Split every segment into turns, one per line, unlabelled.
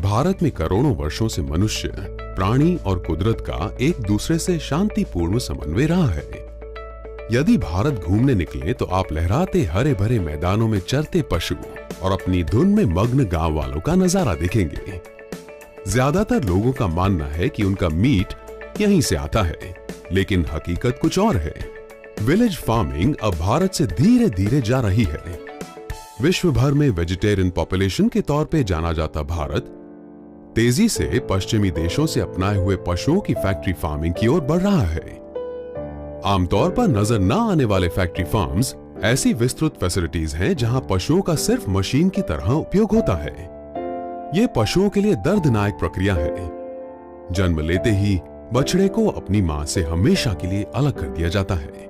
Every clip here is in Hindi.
भारत में करोड़ों वर्षों से मनुष्य, प्राणी और कुदरत का एक दूसरे से शांतिपूर्ण समन्वय रहा है। यदि भारत घूमने निकले तो आप लहराते हरे भरे मैदानों में चरते पशु और अपनी धुन में मग्न गांव वालों का नजारा देखेंगे। ज्यादातर लोगों का मानना है कि उनका मीट यहीं से आता है, लेकिन हकीकत कुछ और है। विलेज फार्मिंग अब भारत से धीरे धीरे जा रही है। विश्व भर में वेजिटेरियन पॉपुलेशन के तौर पे जाना जाता भारत तेजी से पश्चिमी देशों से अपनाए हुए पशुओं की फैक्ट्री फार्मिंग की ओर बढ़ रहा है। आमतौर पर नजर न आने वाले फैक्ट्री फार्म्स ऐसी विस्तृत फैसिलिटीज हैं जहां पशुओं का सिर्फ मशीन की तरह उपयोग होता है। ये पशुओं के लिए दर्दनाक प्रक्रिया है। जन्म लेते ही बछड़े को अपनी मां से हमेशा के लिए अलग कर दिया जाता है।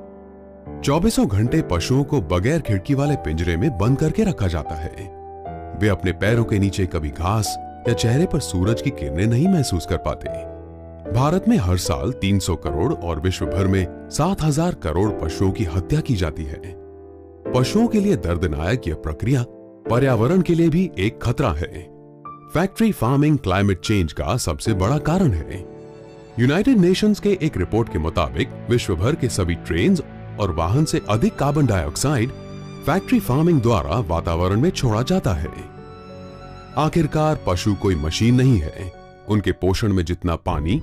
24 घंटे पशुओं को बगैर खिड़की वाले पिंजरे में बंद करके रखा जाता है। वे अपने पैरों के नीचे कभी घास या चेहरे पर सूरज की किरणें नहीं महसूस कर पाते। भारत में हर साल 300 करोड़ और विश्व भर में 7,000 करोड़ पशुओं की हत्या की जाती है। पशुओं के लिए दर्दनाक यह प्रक्रिया पर्यावरण के लिए भी एक खतरा है। फैक्ट्री फार्मिंग क्लाइमेट चेंज का सबसे बड़ा कारण है। यूनाइटेड नेशंस के एक रिपोर्ट के मुताबिक विश्व भर के सभी ट्रेन और वाहन से अधिक कार्बन डाइऑक्साइड फैक्ट्री फार्मिंग द्वारा वातावरण में छोड़ा जाता है। आखिरकार पशु कोई मशीन नहीं है। उनके पोषण में जितना पानी,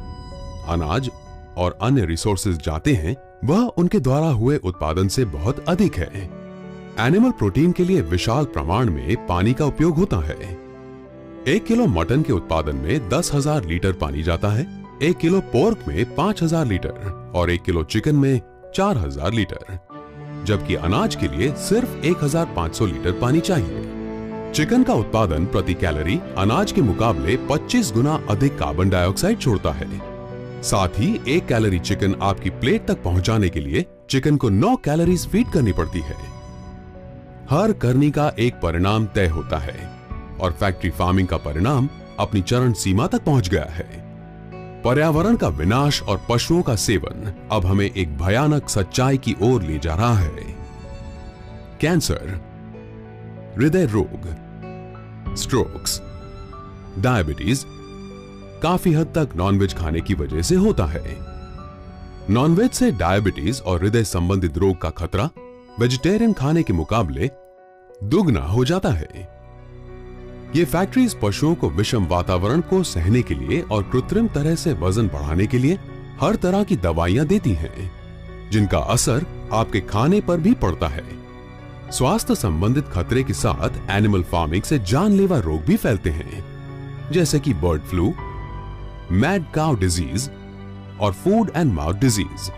अनाज और अन्य रिसोर्सेज जाते हैं वह उनके द्वारा हुए उत्पादन से बहुत अधिक है। एनिमल प्रोटीन के लिए विशाल प्रमाण में पानी का उपयोग होता है। 1 किलो मटन के उत्पादन में 10,000 लीटर पानी जाता है, 1 किलो पोर्क में 5,000 लीटर और 1 किलो चिकन में 4,000 लीटर, जबकि अनाज के लिए सिर्फ 1,500 लीटर पानी चाहिए। चिकन का उत्पादन प्रति कैलोरी अनाज के मुकाबले 25 गुना अधिक कार्बन डाइऑक्साइड छोड़ता है। साथ ही 1 कैलोरी चिकन आपकी प्लेट तक पहुंचाने के लिए चिकन को 9 कैलोरीज फीड करनी पड़ती है। हर करनी का एक परिणाम तय होता है और फैक्ट्री फार्मिंग का परिणाम अपनी चरम सीमा तक पहुंच गया है। पर्यावरण का विनाश और पशुओं का सेवन अब हमें एक भयानक सच्चाई की ओर ले जा रहा है। कैंसर, हृदय रोग, स्ट्रोक्स, डायबिटीज काफी हद तक नॉनवेज खाने की वजह से होता है। नॉनवेज से डायबिटीज और हृदय संबंधित रोग का खतरा वेजिटेरियन खाने के मुकाबले दुगना हो जाता है। ये फैक्ट्रीज पशुओं को विषम वातावरण को सहने के लिए और कृत्रिम तरह से वजन बढ़ाने के लिए हर तरह की दवाइयां देती हैं, जिनका असर आपके खाने पर भी पड़ता है। स्वास्थ्य संबंधित खतरे के साथ एनिमल फार्मिंग से जानलेवा रोग भी फैलते हैं, जैसे कि bird flu, mad cow disease और फूड एंड माउथ डिजीज।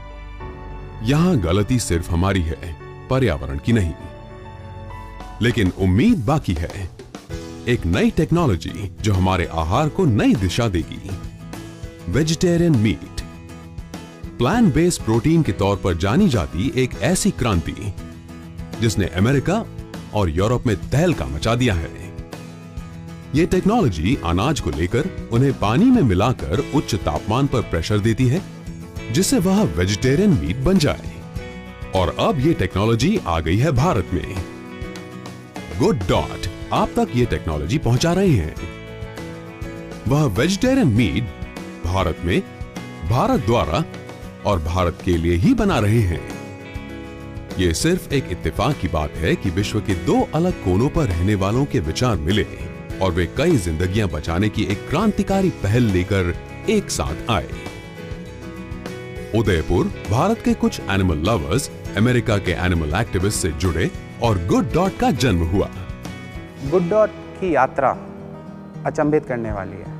यहां गलती सिर्फ हमारी है, पर्यावरण की नहीं। लेकिन उम्मीद बाकी है। एक नई टेक्नोलॉजी जो हमारे आहार को नई दिशा देगी। Vegetarian meat, plant based protein के तौर पर जानी जाती एक ऐसी क्रांति जिसने अमेरिका और यूरोप में तहलका मचा दिया है। यह टेक्नोलॉजी अनाज को लेकर उन्हें पानी में मिलाकर उच्च तापमान पर प्रेशर देती है, जिससे वह वेजिटेरियन मीट बन जाए। और अब यह टेक्नोलॉजी आ गई है भारत में। गुड डॉट आप तक ये टेक्नोलॉजी पहुंचा रहे हैं। वह वेजिटेरियन मीट भारत में, भारत द्वारा और भारत के लिए ही बना रहे हैं। यह सिर्फ एक इत्तेफाक की बात है कि विश्व के 2 अलग कोनों पर रहने वालों के विचार मिले और वे कई जिंदगियां बचाने की एक क्रांतिकारी पहल लेकर एक साथ आए। उदयपुर भारत के कुछ एनिमल लवर्स, अमेरिका के एनिमल एक्टिविस्ट से जुड़े और गुड डॉट का जन्म हुआ।
गुड डॉट की यात्रा अचंभित करने वाली है।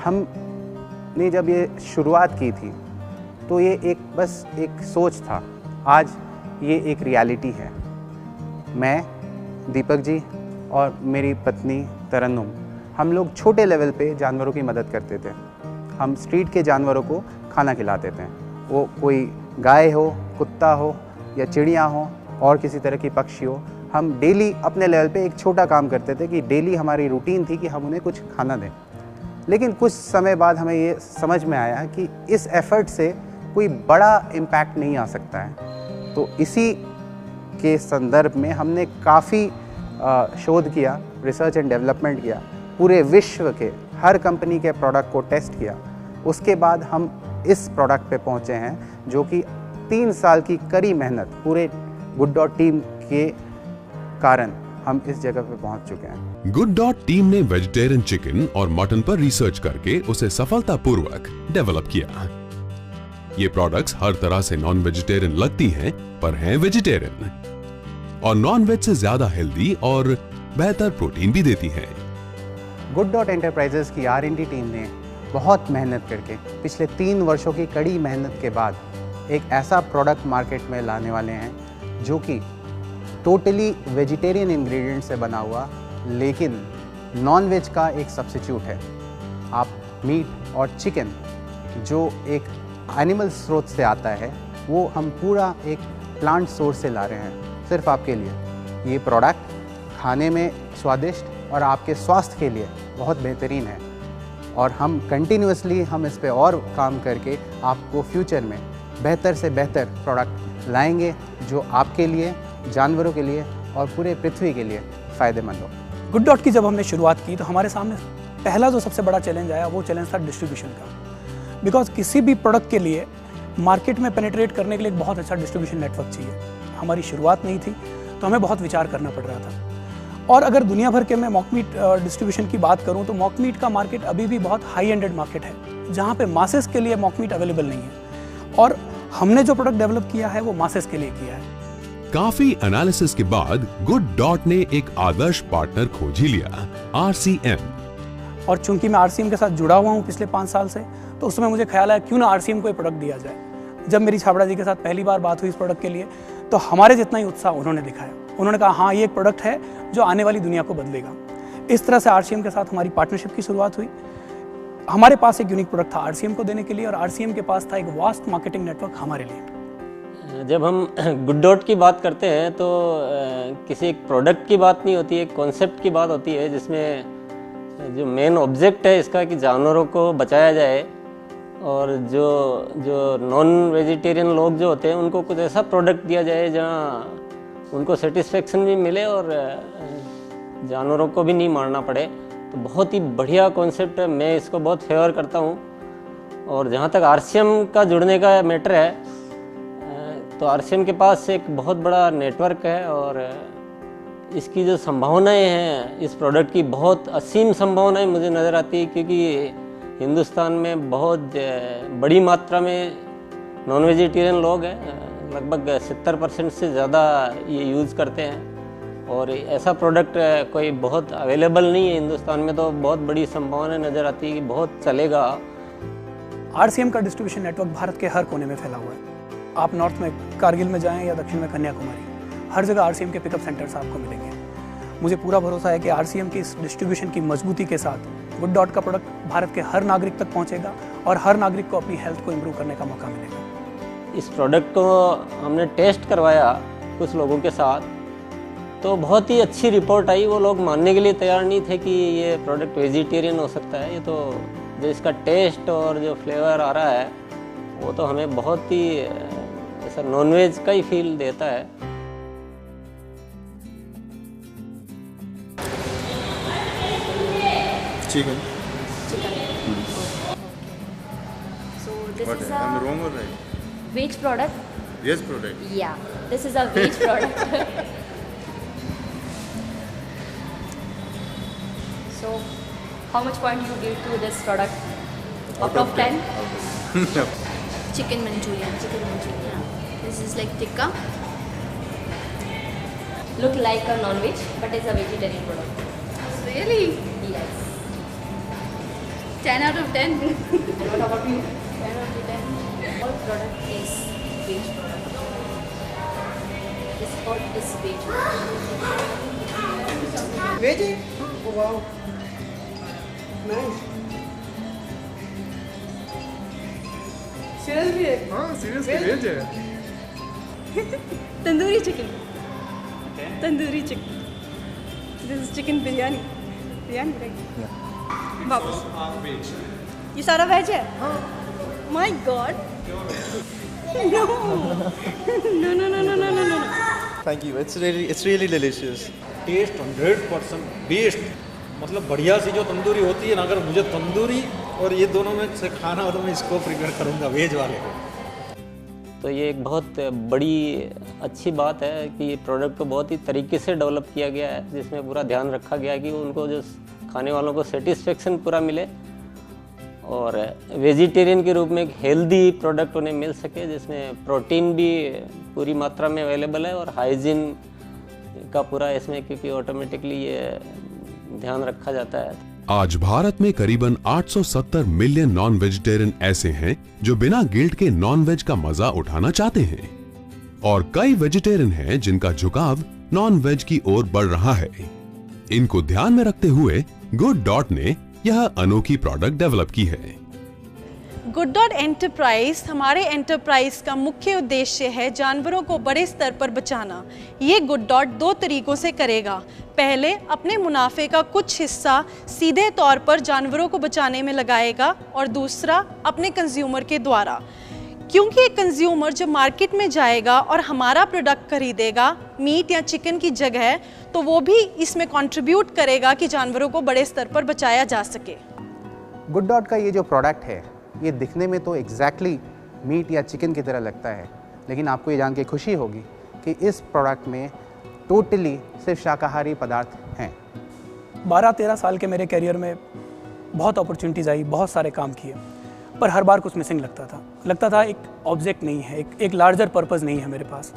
हमने जब ये शुरुआत की थी तो ये बस एक सोच था। आज ये एक रियलिटी है। मैं, दीपक जी और मेरी पत्नी तरन्नुम, हम लोग छोटे लेवल पे जानवरों की मदद करते थे। हम स्ट्रीट के जानवरों को खाना खिलाते थे। वो कोई गाय हो, कुत्ता हो या चिड़िया हो और किसी तरह की पक्षी हो। हम डेली अपने लेवल पे एक छोटा काम करते थे कि डेली हमारी रूटीन थी कि हम उन्हें कुछ खाना दें। लेकिन कुछ समय बाद हमें ये समझ में आया कि इस एफर्ट से कोई बड़ा इम्पैक्ट नहीं आ सकता है। तो इसी के संदर्भ में हमने काफ़ी शोध किया, रिसर्च एंड डेवलपमेंट किया पूरे विश्व के हर कंपनी के प्रोडक्ट को टेस्ट किया, उसके बाद हम इस प्रोडक्ट पे पहुंचे हैं, जो कि 3 साल की कड़ी मेहनत पूरे गुड डॉट टीम के कारण हम इस जगह पे पहुंच चुके हैं।
गुड डॉट टीम ने वेजिटेरियन चिकन और मटन पर रिसर्च करके उसे सफलतापूर्वक डेवलप किया। ये प्रोडक्ट्स हर तरह से नॉन वेजिटेरियन लगती हैं, पर हैं वेजिटेरियन और नॉन वेज से ज्यादा हेल्दी और बेहतर प्रोटीन भी देती हैं।
गुड डॉट एंटरप्राइजेस की R&D टीम ने बहुत मेहनत करके पिछले 3 वर्षों की कड़ी मेहनत के बाद एक ऐसा प्रोडक्ट मार्केट में लाने वाले हैं जो कि टोटली वेजिटेरियन इंग्रेडिएंट से बना हुआ, लेकिन नॉन वेज का एक सब्स्टिट्यूट है। आप मीट और चिकन जो एक एनिमल स्रोत से आता है, वो हम पूरा एक प्लांट सोर्स से ला रहे हैं सिर्फ आपके लिए। ये प्रोडक्ट खाने में स्वादिष्ट और आपके स्वास्थ्य के लिए बहुत बेहतरीन है और हम कंटिन्यूसली हम इस पे और काम करके आपको फ्यूचर में बेहतर से बेहतर प्रोडक्ट लाएंगे जो आपके लिए, जानवरों के लिए और पूरे पृथ्वी के लिए फ़ायदेमंद हो।
गुड डॉट की जब हमने शुरुआत की तो हमारे सामने पहला जो सबसे बड़ा चैलेंज आया वो चैलेंज था डिस्ट्रीब्यूशन का। बिकॉज किसी भी प्रोडक्ट के लिए मार्केट में पेनिट्रेट करने के लिए एक बहुत अच्छा डिस्ट्रीब्यूशन नेटवर्क चाहिए। हमारी शुरुआत नहीं थी तो हमें बहुत विचार करना पड़ रहा था। और अगर दुनिया भर के मैं मॉक मीट डिस्ट्रीब्यूशन की बात करूं तो मॉक मीट का मार्केट अभी भी बहुत हाई एंडेड मार्केट है, जहां पे मासेस के लिए मॉक मीट अवेलेबल नहीं है। और हमने जो प्रोडक्ट डेवलप किया है वो मासेस के लिए किया है।
काफी एनालिसिस के बाद गुड डॉट ने एक आदर्श पार्टनर खोज ही लिया, RCM।
और चूंकि मैं RCM के साथ जुड़ा हुआ हूँ पिछले 5 साल से, तो उस समय मुझे ख्याल आया क्यों ना RCM को एक प्रोडक्ट दिया जाए। जब मेरी छाबड़ा जी के साथ पहली बार बात हुई इस प्रोडक्ट के लिए, तो हमारे जितना ही उत्साह उन्होंने दिखाया। उन्होंने कहा हाँ, ये एक प्रोडक्ट है जो आने वाली दुनिया को बदलेगा। इस तरह से RCM के साथ हमारी पार्टनरशिप की शुरुआत हुई। हमारे पास एक यूनिक प्रोडक्ट था RCM को देने के लिए, और RCM के पास था एक वास्ट मार्केटिंग नेटवर्क हमारे लिए।
जब हम गुड डॉट की बात करते हैं तो किसी एक प्रोडक्ट की बात नहीं होती है, एक कॉन्सेप्ट की बात होती है, जिसमें जो मेन ऑब्जेक्ट है इसका कि जानवरों को बचाया जाए और जो नॉन वेजिटेरियन लोग जो होते हैं उनको कुछ ऐसा प्रोडक्ट दिया जाए जहाँ उनको सेटिस्फेक्शन भी मिले और जानवरों को भी नहीं मारना पड़े। तो बहुत ही बढ़िया कॉन्सेप्ट है, मैं इसको बहुत फेवर करता हूँ। और जहाँ तक RCM का जुड़ने का मैटर है, तो RCM के पास एक बहुत बड़ा नेटवर्क है और इसकी जो संभावनाएं हैं इस प्रोडक्ट की, बहुत असीम संभावनाएं मुझे नज़र आती है, क्योंकि हिंदुस्तान में बहुत बड़ी मात्रा में नॉन वेजिटेरियन लोग हैं, लगभग 70% से ज़्यादा ये यूज़ करते हैं। और ऐसा प्रोडक्ट कोई बहुत अवेलेबल नहीं है हिंदुस्तान में, तो बहुत बड़ी संभावना नज़र आती है कि बहुत चलेगा।
RCM का डिस्ट्रीब्यूशन नेटवर्क भारत के हर कोने में फैला हुआ है। आप नॉर्थ में कारगिल में जाएं या दक्षिण में कन्याकुमारी, हर जगह RCM के पिकअप सेंटर्स आपको मिलेंगे। मुझे पूरा भरोसा है कि RCM की इस डिस्ट्रीब्यूशन की मजबूती के साथ गुड डॉट का प्रोडक्ट भारत के हर नागरिक तक पहुंचेगा और हर नागरिक को अपनी हेल्थ को इम्प्रूव करने का मौका मिलेगा।
इस प्रोडक्ट को हमने टेस्ट करवाया कुछ लोगों के साथ, तो बहुत ही अच्छी रिपोर्ट आई। वो लोग मानने के लिए तैयार नहीं थे कि ये प्रोडक्ट वेजिटेरियन हो सकता है। ये तो जो इसका टेस्ट और जो फ्लेवर आ रहा है वो तो हमें बहुत ही ऐसा नॉनवेज का ही फील देता है।
Chicken.
So this
What?
is
I'm
a
wrong or right?
veg product.
Yes, product.
Yeah, this is a veg product. So, how much point you give to this product? Out of 10?
Chicken Manchurian. This is like tikka.
Look like a non-veg, but it's a vegetarian product.
Really?
Yes.
10 out of 10.
And what about you?
10 out of 10.
All product is veg product. This all is veg.
Veggie? Oh wow. Nice. Seriously?
हाँ seriously veg है।
Tandoori chicken. Tandoori chicken. This is chicken biryani. Biryani, right? Yeah. वापस। ये सारा वेज है? हाँ। My God. No. No.
Thank you. It's really delicious.
Taste 100% best.
मतलब बढ़िया सी जो तंदूरी होती है ना, अगर मुझे तंदूरी और ये दोनों में से खाना हो तो मैं इसको प्रीफर करूँगा, वेज वाले को।
तो ये एक बहुत बड़ी अच्छी बात है कि ये प्रोडक्ट को बहुत ही तरीके से डेवलप किया गया है, जिसमें पूरा ध्यान रखा गया है कि उनको जो खाने वालों को सेटिस्फेक्शन पूरा मिले और वेजिटेरियन के रूप में एक हेल्दी प्रोडक्ट उन्हें मिल सके, जिसमें प्रोटीन भी पूरी मात्रा में अवेलेबल है और हाइजीन का पूरा इसमें, क्योंकि ऑटोमेटिकली ये ध्यान रखा जाता है।
आज भारत में करीबन 870 मिलियन नॉन वेजिटेरियन ऐसे हैं जो बिना गिल्ट के नॉन वेज का मजा उठाना चाहते हैं और कई वेजिटेरियन हैं जिनका झुकाव नॉन वेज की ओर बढ़ रहा है। इनको ध्यान में रखते हुए गुड डॉट ने यह अनोखी प्रोडक्ट डेवलप की है।
गुड डॉट एंटरप्राइज हमारे एंटरप्राइज का मुख्य उद्देश्य है जानवरों को बड़े स्तर पर बचाना। ये गुड डॉट 2 तरीकों से करेगा। पहले अपने मुनाफे का कुछ हिस्सा सीधे तौर पर जानवरों को बचाने में लगाएगा और दूसरा अपने कंज्यूमर के द्वारा, क्योंकि एक कंज्यूमर जब मार्केट में जाएगा और हमारा प्रोडक्ट खरीदेगा मीट या चिकन की जगह, तो वो भी इसमें कंट्रीब्यूट करेगा कि जानवरों को बड़े स्तर पर बचाया जा सके।
गुड डॉट का ये जो प्रोडक्ट है, ये दिखने में तो एग्जैक्टली मीट या चिकन की तरह लगता है, लेकिन आपको ये जान के खुशी होगी कि इस प्रोडक्ट में टोटली सिर्फ शाकाहारी पदार्थ हैं।
12-13 साल के मेरे करियर में बहुत अपॉर्चुनिटीज़ आई, बहुत सारे काम किए, पर हर बार कुछ मिसिंग लगता था एक ऑब्जेक्ट नहीं है, एक लार्जर पर्पस नहीं है मेरे पास।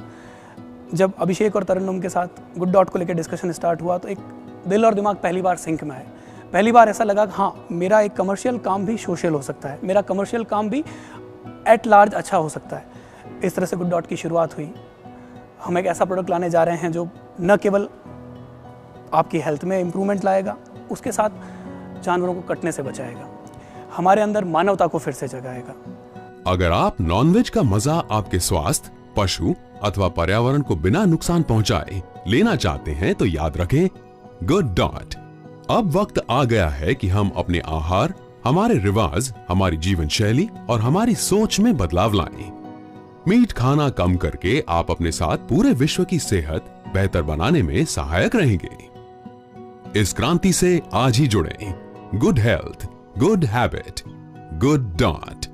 जब अभिषेक और तरन्नुम के साथ गुड डॉट को लेकर डिस्कशन स्टार्ट हुआ तो एक दिल और दिमाग पहली बार सिंक में आए। पहली बार ऐसा लगा कि हाँ, मेरा एक कमर्शियल काम भी सोशल हो सकता है, मेरा कमर्शियल काम भी एट लार्ज अच्छा हो सकता है। इस तरह से गुड डॉट की शुरुआत हुई। हम एक ऐसा प्रोडक्ट लाने जा रहे हैं जो न केवल आपकी हेल्थ में इम्प्रूवमेंट लाएगा, उसके साथ जानवरों को कटने से बचाएगा, हमारे अंदर मानवता को फिर से जगाएगा।
अगर आप नॉनवेज का मजा आपके स्वास्थ्य, पशु अथवा पर्यावरण को बिना नुकसान पहुंचाए लेना चाहते हैं तो याद रखें गुड डॉट। अब वक्त आ गया है कि हम अपने आहार, हमारे रिवाज, हमारी जीवन शैली और हमारी सोच में बदलाव लाएं। मीट खाना कम करके आप अपने साथ पूरे विश्व की सेहत बेहतर बनाने में सहायक रहेंगे। इस क्रांति से आज ही जुड़ें। Good health, good habit, good dot.